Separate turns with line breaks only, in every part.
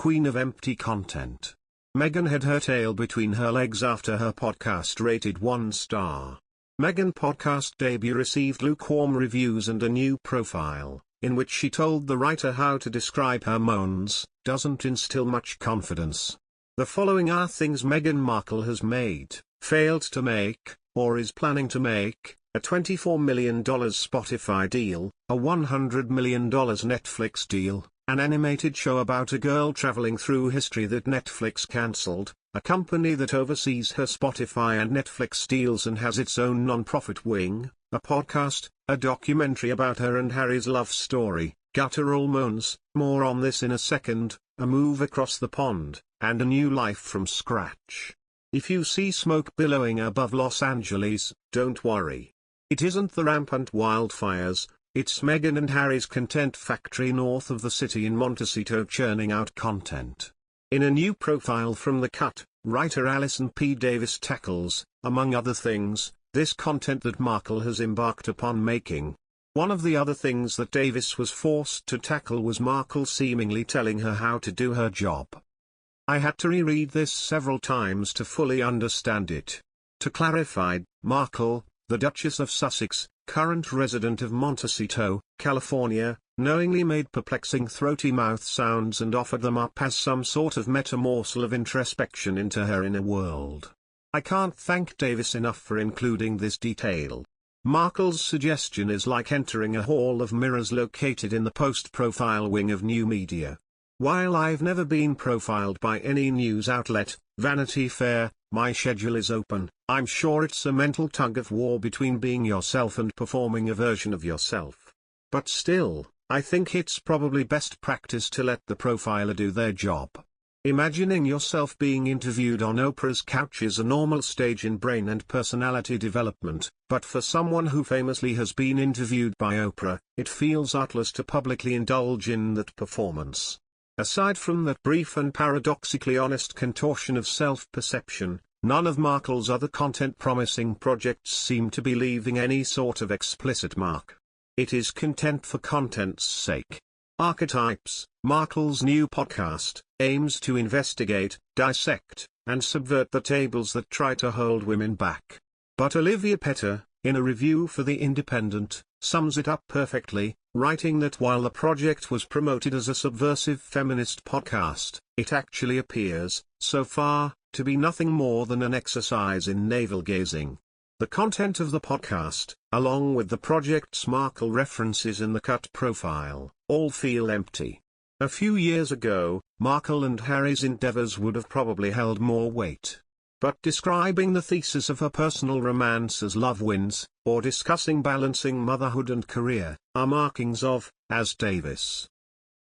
queen of empty content. Meghan had her tail between her legs after her podcast rated 1 star. Meghan podcast debut received lukewarm reviews and a new profile, in which she told the writer how to describe her moans, doesn't instill much confidence. The following are things Meghan Markle has made, failed to make, or is planning to make: a $24 million Spotify deal, a $100 million Netflix deal, an animated show about a girl traveling through history that Netflix cancelled, a company that oversees her Spotify and Netflix deals and has its own non-profit wing, a podcast, a documentary about her and Harry's love story, guttural moans, more on this in a second, a move across the pond, and a new life from scratch. If you see smoke billowing above Los Angeles, don't worry. It isn't the rampant wildfires, it's Meghan and Harry's content factory north of the city in Montecito churning out content. In a new profile from The Cut, writer Alison P. Davis tackles, among other things, this content that Markle has embarked upon making. One of the other things that Davis was forced to tackle was Markle seemingly telling her how to do her job. I had to reread this several times to fully understand it. To clarify, Markle, the Duchess of Sussex, current resident of Montecito, California, knowingly made perplexing throaty mouth sounds and offered them up as some sort of meta-morsel of introspection into her inner world. I can't thank Davis enough for including this detail. Markle's suggestion is like entering a hall of mirrors located in the post-profile wing of new media. While I've never been profiled by any news outlet, Vanity Fair, my schedule is open. I'm sure it's a mental tug-of-war between being yourself and performing a version of yourself. But still, I think it's probably best practice to let the profiler do their job. Imagining yourself being interviewed on Oprah's couch is a normal stage in brain and personality development, but for someone who famously has been interviewed by Oprah, it feels artless to publicly indulge in that performance. Aside from that brief and paradoxically honest contortion of self-perception, none of Markle's other content-promising projects seem to be leaving any sort of explicit mark. It is content for content's sake. Archetypes, Markle's new podcast, aims to investigate, dissect, and subvert the tables that try to hold women back. But Olivia Petter, in a review for The Independent, sums it up perfectly, writing that while the project was promoted as a subversive feminist podcast, it actually appears, so far, to be nothing more than an exercise in navel-gazing. The content of the podcast, along with the project's Markle references in the Cut profile, all feel empty. A few years ago, Markle and Harry's endeavors would have probably held more weight. But describing the thesis of her personal romance as love wins, or discussing balancing motherhood and career, are markings of, as Davis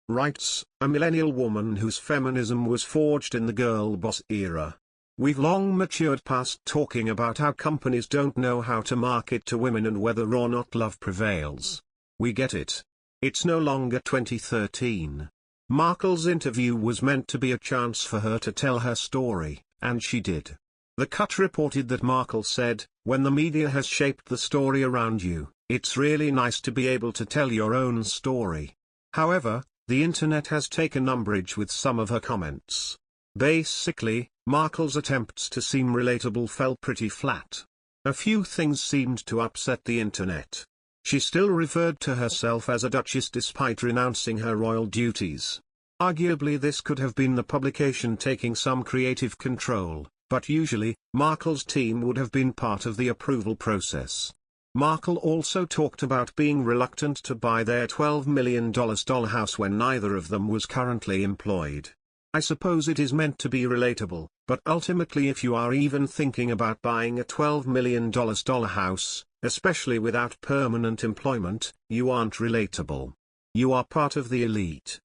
writes, a millennial woman whose feminism was forged in the girl boss era. We've long matured past talking about how companies don't know how to market to women and whether or not love prevails. We get it. It's no longer 2013. Markle's interview was meant to be a chance for her to tell her story, and she did. The Cut reported that Markle said, "When the media has shaped the story around you, it's really nice to be able to tell your own story." However, the internet has taken umbrage with some of her comments. Basically, Markle's attempts to seem relatable fell pretty flat. A few things seemed to upset the internet. She still referred to herself as a duchess despite renouncing her royal duties. Arguably this could have been the publication taking some creative control, but usually, Markle's team would have been part of the approval process. Markle also talked about being reluctant to buy their $12 million dollhouse when neither of them was currently employed. I suppose it is meant to be relatable, but ultimately if you are even thinking about buying a $12 million dollhouse, especially without permanent employment, you aren't relatable. You are part of the elite.